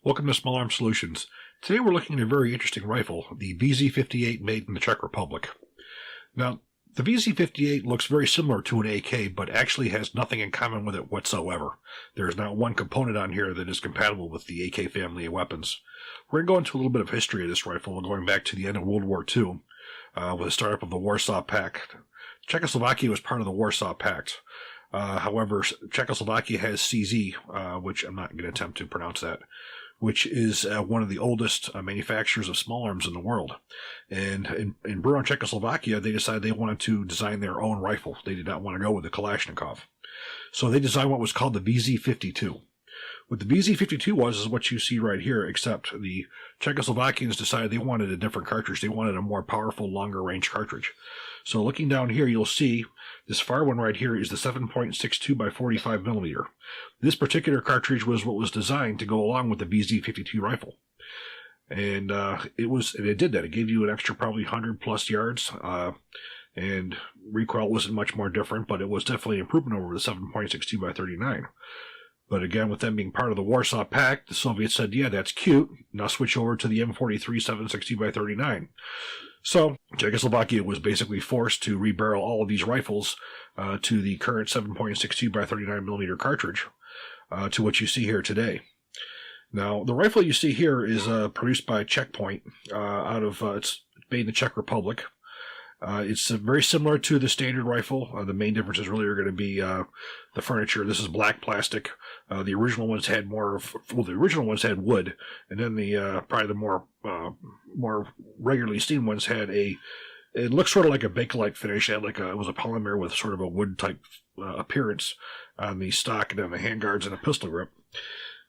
Welcome to Small Arms Solutions. Today we're looking at a very interesting rifle, the VZ58 made in the Czech Republic. Now, the VZ58 looks very similar to an AK, but actually has nothing in common with it whatsoever. There is not one component on here that is compatible with the AK family of weapons. We're going to go into a little bit of history of this rifle, going back to the end of World War II, with the startup of the Warsaw Pact. Czechoslovakia was part of the Warsaw Pact. However, Czechoslovakia has CZ, which I'm not going to attempt to pronounce that, which is one of the oldest manufacturers of small arms in the world. And in Brno, Czechoslovakia, they decided they wanted to design their own rifle. They did not want to go with the Kalashnikov. So they designed what was called the VZ52. What the VZ52 was is what you see right here, except the Czechoslovakians decided they wanted a different cartridge. They wanted a more powerful, longer range cartridge. So looking down here, you'll see this far one right here is the 7.62 by 45 millimeter. This particular cartridge was what was designed to go along with the VZ52 rifle. And it did that. It gave you an extra probably 100 plus yards. And recoil wasn't much more different, but it was definitely an improvement over the 7.62 by 39. But again, with them being part of the Warsaw Pact, the Soviets said, yeah, that's cute. Now switch over to the M43 760 by 39. So Czechoslovakia was basically forced to rebarrel all of these rifles to the current 7.62 by 39 millimeter cartridge, to what you see here today. Now, the rifle you see here is produced by Checkpoint it's made in the Czech Republic. It's very similar to the standard rifle. The main differences really are going to be the furniture. This is black plastic. The original ones had the original ones had wood, and then probably the more regularly seen ones had it looks sort of like a Bakelite finish. It was a polymer with sort of a wood type appearance on the stock, and then the handguards and a pistol grip.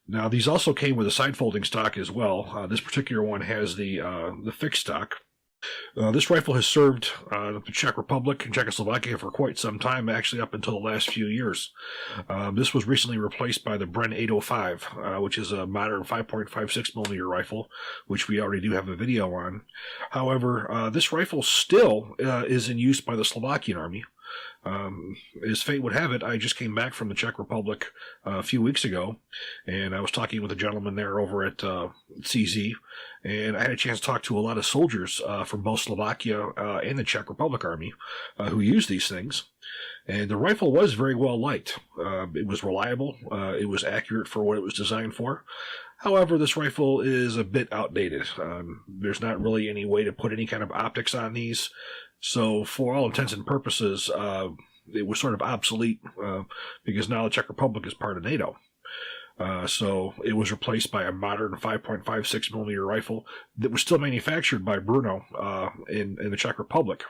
Now, these also came with a side folding stock as well. This particular one has the fixed stock. This rifle has served the Czech Republic and Czechoslovakia for quite some time, actually up until the last few years. This was recently replaced by the Bren 805, which is a modern 5.56 millimeter rifle, which we already do have a video on. However, this rifle still is in use by the Slovakian army. As fate would have it, I just came back from the Czech Republic a few weeks ago, and I was talking with a gentleman there over at CZ, and I had a chance to talk to a lot of soldiers from both Slovakia and the Czech Republic Army who use these things. And the rifle was very well liked. It was reliable. It was accurate for what it was designed for. However, this rifle is a bit outdated. There's not really any way to put any kind of optics on these. So for all intents and purposes, it was sort of obsolete because now the Czech Republic is part of NATO. So it was replaced by a modern 5.56 millimeter rifle that was still manufactured by Brno in the Czech Republic.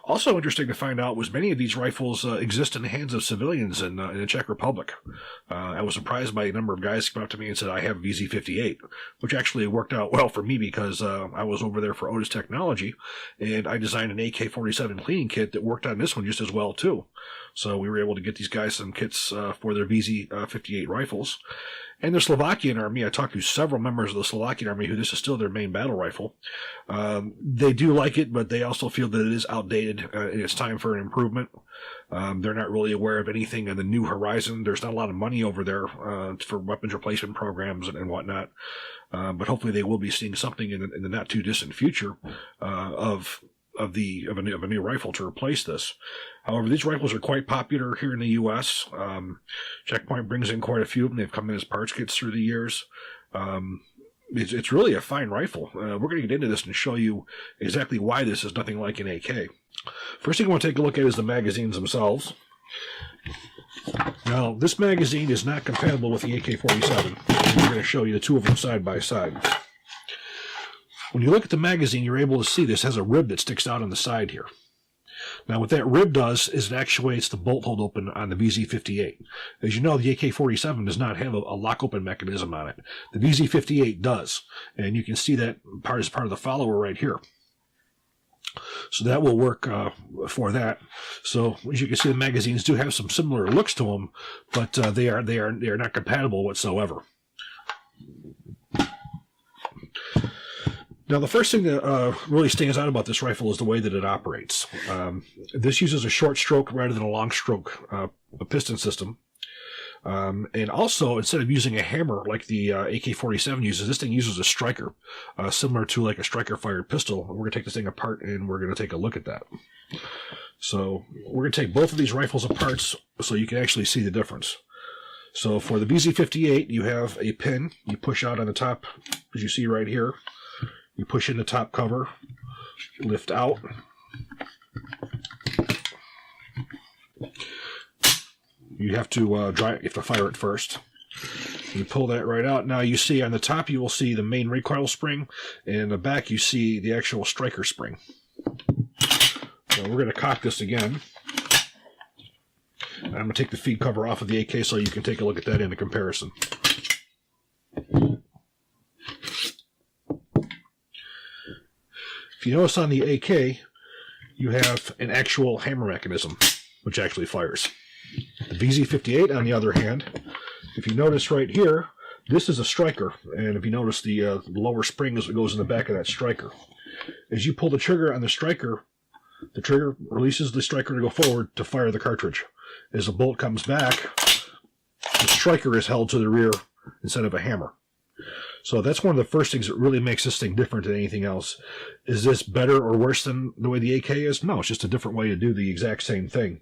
Also interesting to find out was many of these rifles exist in the hands of civilians in the Czech Republic. I was surprised by a number of guys came up to me and said, I have VZ58, which actually worked out well for me because I was over there for Otis Technology, and I designed an AK-47 cleaning kit that worked on this one just as well, too. So we were able to get these guys some kits for their VZ58 rifles. And the Slovakian army, I talked to several members of the Slovakian army who this is still their main battle rifle. They do like it, but they also feel that it is outdated and it's time for an improvement. They're not really aware of anything on the new horizon. There's not a lot of money over there for weapons replacement programs and whatnot. But hopefully they will be seeing something in the not too distant future of a new rifle to replace this. However, these rifles are quite popular here in the U.S. Checkpoint brings in quite a few of them. They've come in as parts kits through the years. It's really a fine rifle. We're going to get into this and show you exactly why this is nothing like an AK. First thing I want to take a look at is the magazines themselves. Now, this magazine is not compatible with the AK-47. We're going to show you the two of them side by side. When you look at the magazine, you're able to see this has a rib that sticks out on the side here. Now, what that rib does is it actuates the bolt hold open on the VZ58. As you know, the AK-47 does not have a lock-open mechanism on it. The VZ58 does, and you can see that as part of the follower right here. So that will work for that. So as you can see, the magazines do have some similar looks to them, but they are not compatible whatsoever. Now, the first thing that really stands out about this rifle is the way that it operates. This uses a short stroke rather than a long stroke a piston system. And also, instead of using a hammer like the AK-47 uses, this thing uses a striker, similar to like a striker-fired pistol. We're going to take this thing apart, and we're going to take a look at that. So we're going to take both of these rifles apart so you can actually see the difference. So for the VZ58, you have a pin. You push out on the top, as you see right here. You push in the top cover, lift out. You have to you have to fire it first. You pull that right out. Now you see on the top you will see the main recoil spring, and in the back you see the actual striker spring. So we're going to cock this again. I'm going to take the feed cover off of the AK so you can take a look at that in the comparison. If you notice on the AK, you have an actual hammer mechanism, which actually fires. The VZ58, on the other hand, if you notice right here, this is a striker, and if you notice the lower spring goes in the back of that striker. As you pull the trigger on the trigger releases the striker to go forward to fire the cartridge. As the bolt comes back, the striker is held to the rear instead of a hammer. So that's one of the first things that really makes this thing different than anything else. Is this better or worse than the way the AK is? No, it's just a different way to do the exact same thing.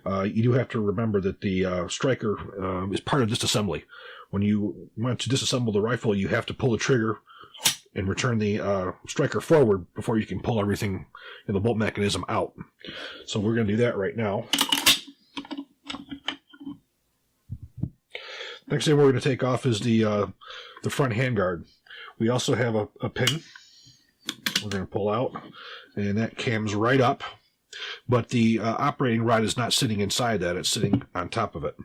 You do have to remember that the striker is part of disassembly. When you want to disassemble the rifle, you have to pull the trigger and return the striker forward before you can pull everything in the bolt mechanism out. So we're going to do that right now. Next thing we're going to take off is the front handguard. We also have a pin we're going to pull out, and that cams right up, but the operating rod is not sitting inside that, it's sitting on top of it.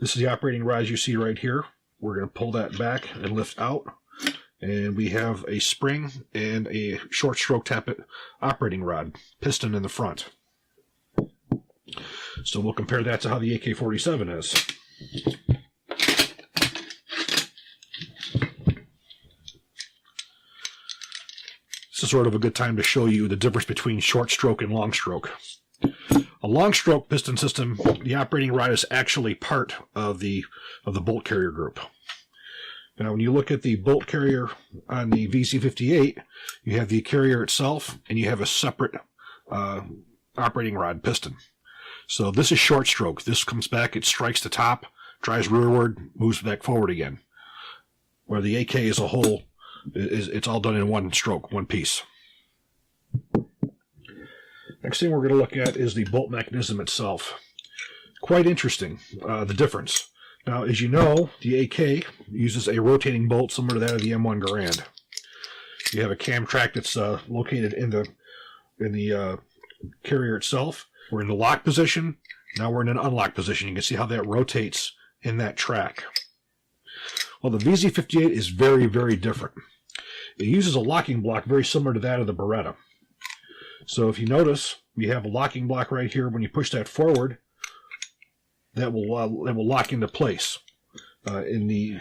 This is the operating rod you see right here. We're going to pull that back and lift out, and we have a spring and a short stroke tappet operating rod, piston in the front. So we'll compare that to how the AK-47 is. This is sort of a good time to show you the difference between short stroke and long stroke. A long stroke piston system, the operating rod is actually part of the bolt carrier group. Now when you look at the bolt carrier on the VZ58, you have the carrier itself and you have a separate operating rod piston. So this is short stroke. This comes back, it strikes the top, drives rearward, moves back forward again. Where the AK as a whole, it's all done in one stroke, one piece. Next thing we're going to look at is the bolt mechanism itself. Quite interesting, the difference. Now, as you know, the AK uses a rotating bolt similar to that of the M1 Garand. You have a cam track that's located in the carrier itself. We're in the lock position. Now we're in an unlock position. You can see how that rotates in that track. Well, the VZ58 is very, very different. It uses a locking block very similar to that of the Beretta. So if you notice, we have a locking block right here. When you push that forward, that will lock into place. In the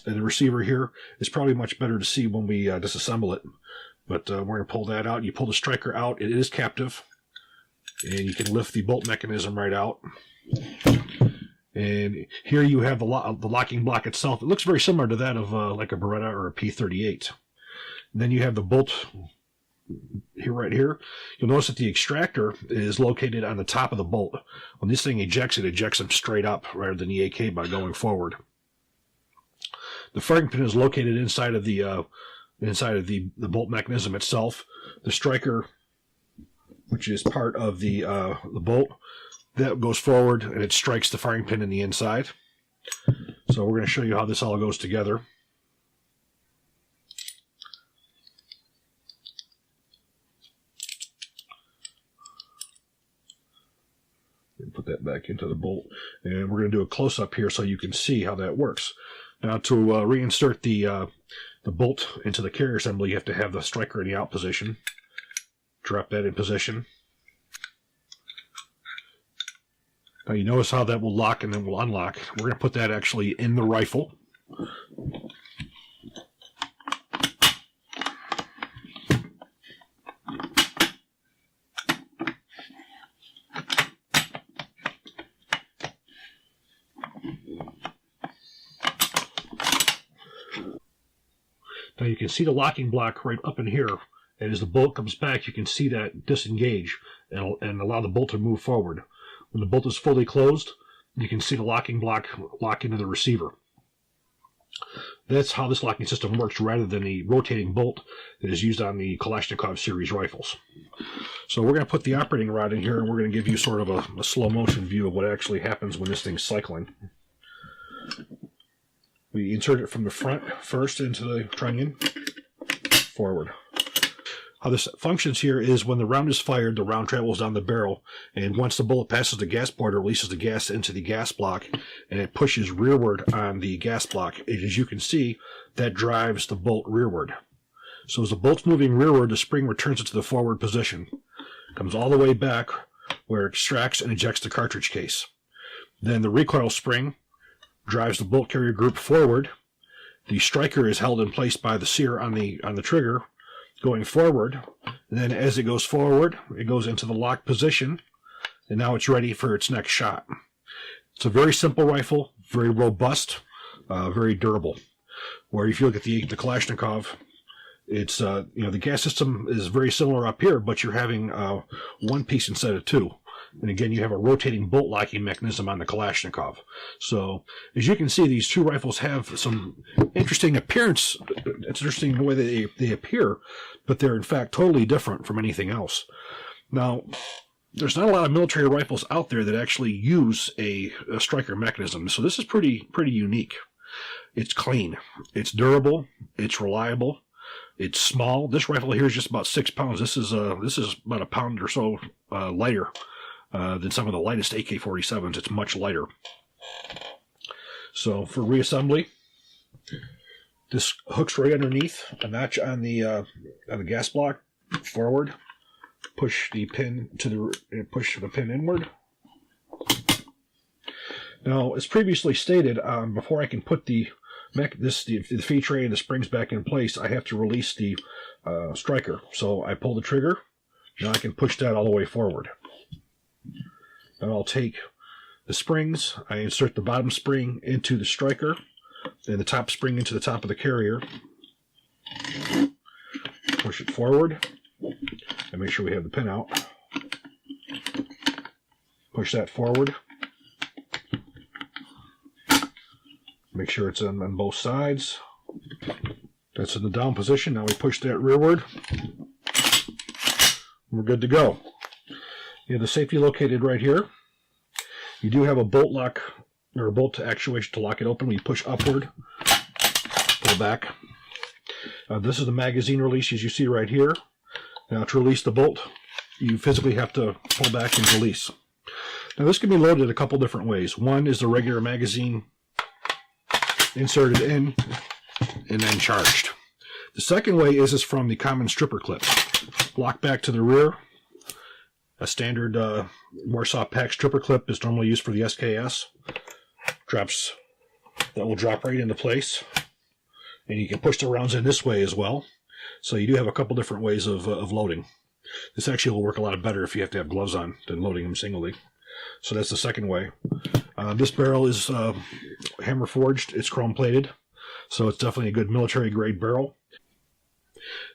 receiver here, it's probably much better to see when we disassemble it. But we're going to pull that out. You pull the striker out. It is captive. And you can lift the bolt mechanism right out. And here you have the locking block itself. It looks very similar to that of like a Beretta or a P38. And then you have the bolt here, right here. You'll notice that the extractor is located on the top of the bolt. When this thing ejects, it ejects them straight up rather than the AK by going forward. The firing pin is located inside of the bolt mechanism itself. The striker, which is part of the bolt, that goes forward and it strikes the firing pin in the inside. So we're going to show you how this all goes together. Put that back into the bolt, and we're going to do a close-up here so you can see how that works. Now to reinsert the bolt into the carrier assembly, you have to have the striker in the out position. Drop that in position. Now you notice how that will lock and then will unlock. We're going to put that actually in the rifle. Now you can see the locking block right up in here, and as the bolt comes back, you can see that disengage and allow the bolt to move forward. When the bolt is fully closed, you can see the locking block lock into the receiver. That's how this locking system works, rather than the rotating bolt that is used on the Kalashnikov series rifles. So we're going to put the operating rod in here, and we're going to give you sort of a slow motion view of what actually happens when this thing's cycling. We insert it from the front first into the trunnion, forward. How this functions here is when the round is fired, the round travels down the barrel, and once the bullet passes the gas port, it releases the gas into the gas block, and it pushes rearward on the gas block. As you can see, that drives the bolt rearward. So as the bolt's moving rearward, the spring returns it to the forward position. Comes all the way back where it extracts and ejects the cartridge case. Then the recoil spring drives the bolt carrier group forward. The striker is held in place by the sear on the trigger, going forward. And then as it goes forward, it goes into the locked position, and now it's ready for its next shot. It's a very simple rifle, very robust, very durable. Where if you look at the Kalashnikov, it's the gas system is very similar up here, but you're having one piece instead of two. And again, you have a rotating bolt locking mechanism on the Kalashnikov. So, as you can see, these two rifles have some interesting appearance. It's interesting the way they appear, but they're in fact totally different from anything else. Now, there's not a lot of military rifles out there that actually use a striker mechanism, so this is pretty unique. It's clean, it's durable, it's reliable, it's small. This rifle here is just about 6 pounds. This is about a pound or so lighter than some of the lightest AK-47s. It's much lighter. So for reassembly, this hooks right underneath a notch on the gas block. Forward, push the pin inward. Now, as previously stated, before I can put the feed tray and the springs back in place, I have to release the striker. So I pull the trigger. Now I can push that all the way forward. Then I'll take the springs, I insert the bottom spring into the striker, and the top spring into the top of the carrier. Push it forward, and make sure we have the pin out. Push that forward. Make sure it's on both sides. That's in the down position. Now we push that rearward. We're good to go. You have the safety located right here. You do have a bolt lock, or a bolt actuation to lock it open. We push upward, pull back. This is the magazine release, as you see right here. Now to release the bolt, you physically have to pull back and release. Now this can be loaded a couple different ways. One is the regular magazine inserted in and then charged. The second way is from the common stripper clip. Lock back to the rear. A standard Warsaw Pack stripper clip is normally used for the SKS. That will drop right into place. And you can push the rounds in this way as well. So you do have a couple different ways of loading. This actually will work a lot better if you have to have gloves on than loading them singly. So that's the second way. This barrel is hammer forged. It's chrome plated. So it's definitely a good military grade barrel.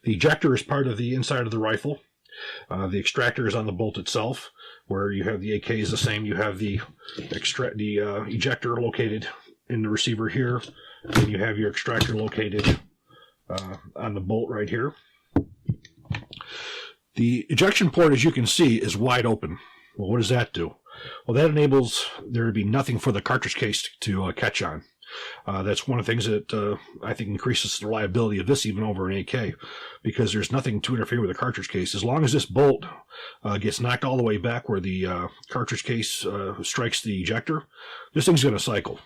The ejector is part of the inside of the rifle. The extractor is on the bolt itself, where you have the AK is the same. You have the ejector located in the receiver here, and you have your extractor located on the bolt right here. The ejection port, as you can see, is wide open. Well, what does that do? Well, that enables there to be nothing for the cartridge case to catch on. That's one of the things that I think increases the reliability of this even over an AK, because there's nothing to interfere with the cartridge case. As long as this bolt gets knocked all the way back where the cartridge case strikes the ejector, this thing's going to cycle.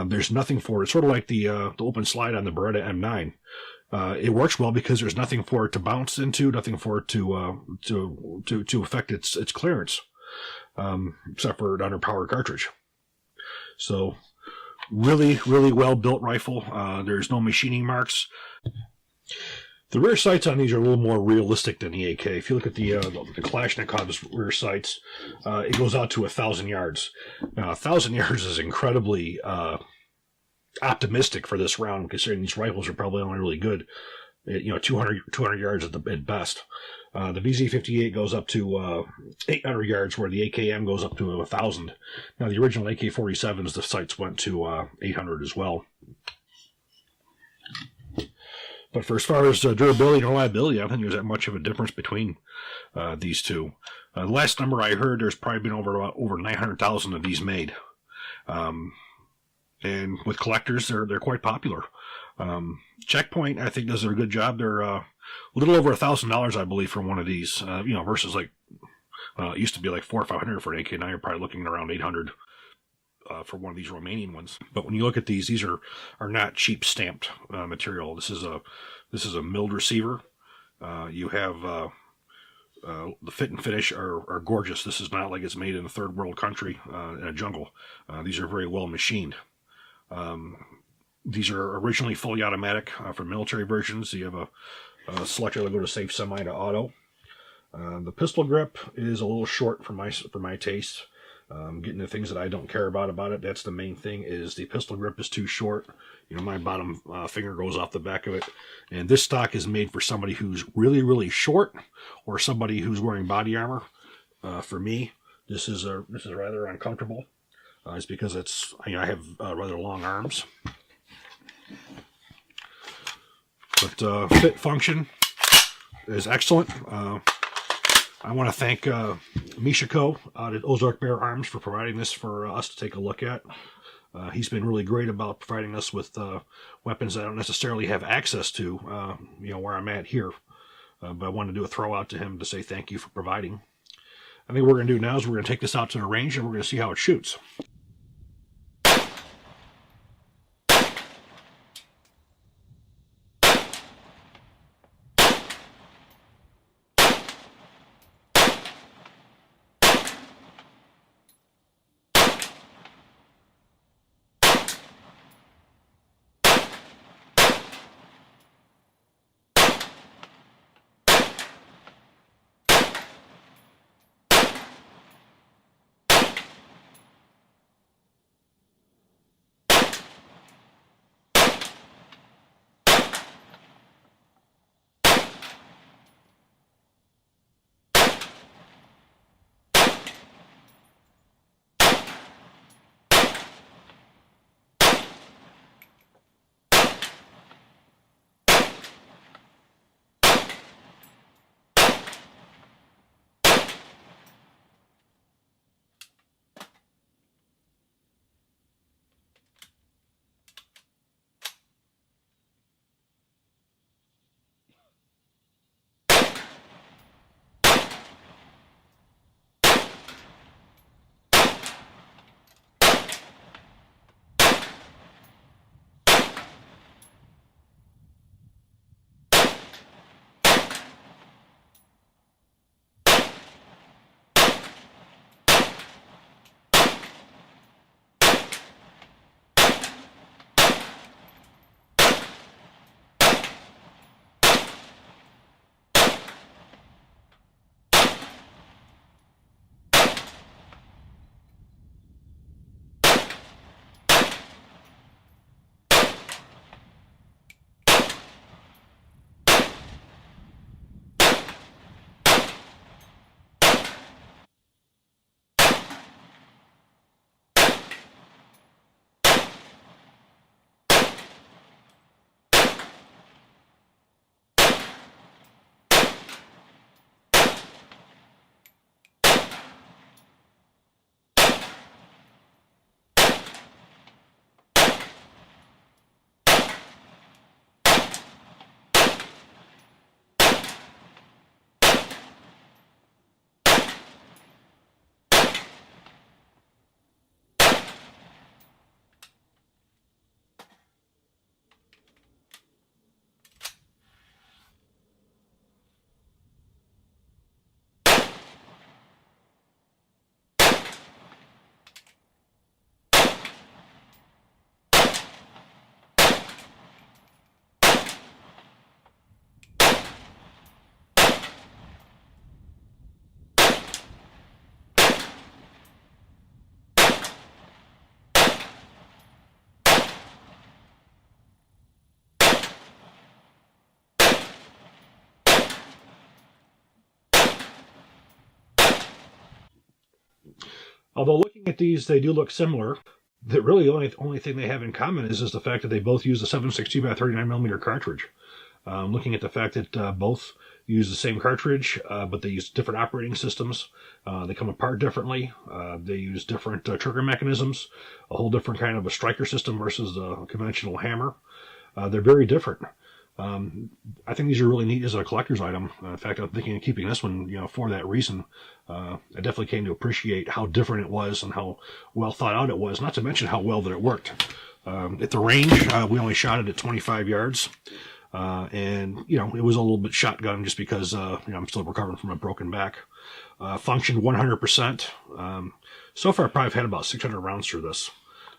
There's nothing for it. It's sort of like the open slide on the Beretta M9. It works well because there's nothing for it to bounce into, nothing for it to affect its clearance, except for an underpowered cartridge. So, really well built rifle. There's no machining marks. The rear sights on these are a little more realistic than the AK. If you look at the Kalashnikov's rear sights, it goes out to 1,000 yards. Now, 1,000 yards is incredibly optimistic for this round, considering these rifles are probably only really good at, 200 yards at best. The VZ58 goes up to 800 yards, where the AKM goes up to 1,000. Now, the original AK-47s, the sights went to 800 as well. But for as far as durability and reliability, I don't think there's that much of a difference between these two. The last number I heard, there's probably been over 900,000 of these made. And with collectors, they're quite popular. Checkpoint, I think, does a good job. They're a little over $1,000, I believe, for one of these. Versus like it used to be like $400 or $500 for an AK. Now you're probably looking at around $800 for one of these Romanian ones. But when you look at these are not cheap stamped material. This is a milled receiver. You have the fit and finish are gorgeous. This is not like it's made in a third world country in a jungle. These are very well machined. These are originally fully automatic for military versions. So you have a selector that go to safe, semi to auto. The pistol grip is a little short for my taste. Getting the things that I don't care about it. That's the main thing, is the pistol grip is too short. My bottom finger goes off the back of it. And this stock is made for somebody who's really, really short, or somebody who's wearing body armor. For me, this is rather uncomfortable. It's because I have rather long arms. But fit function is excellent. I want to thank Mishiko out at Ozark Bear Arms for providing this for us to take a look at. He's been really great about providing us with weapons I don't necessarily have access to, where I'm at here. But I wanted to do a throw out to him to say thank you for providing. I think what we're going to do now is we're going to take this out to the range and we're going to see how it shoots. Although looking at these, they do look similar. The really only thing they have in common is the fact that they both use a 7.62 by 39mm cartridge. Looking at the fact that both use the same cartridge, but they use different operating systems. They come apart differently. They use different trigger mechanisms, a whole different kind of a striker system versus a conventional hammer. They're very different. I think these are really neat as a collector's item. In fact, I'm thinking of keeping this one, for that reason. I definitely came to appreciate how different it was and how well thought out it was, not to mention how well that it worked. At the range, we only shot it at 25 yards. And it was a little bit shotgun just because, I'm still recovering from a broken back. Functioned 100%. So far, I've probably had about 600 rounds through this.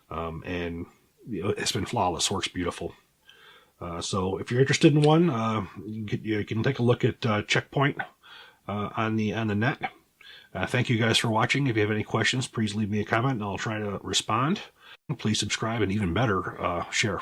And it's been flawless, works beautiful. So if you're interested in one, you can take a look at Checkpoint on the net. Thank you guys for watching. If you have any questions, please leave me a comment and I'll try to respond. Please subscribe and even better, share.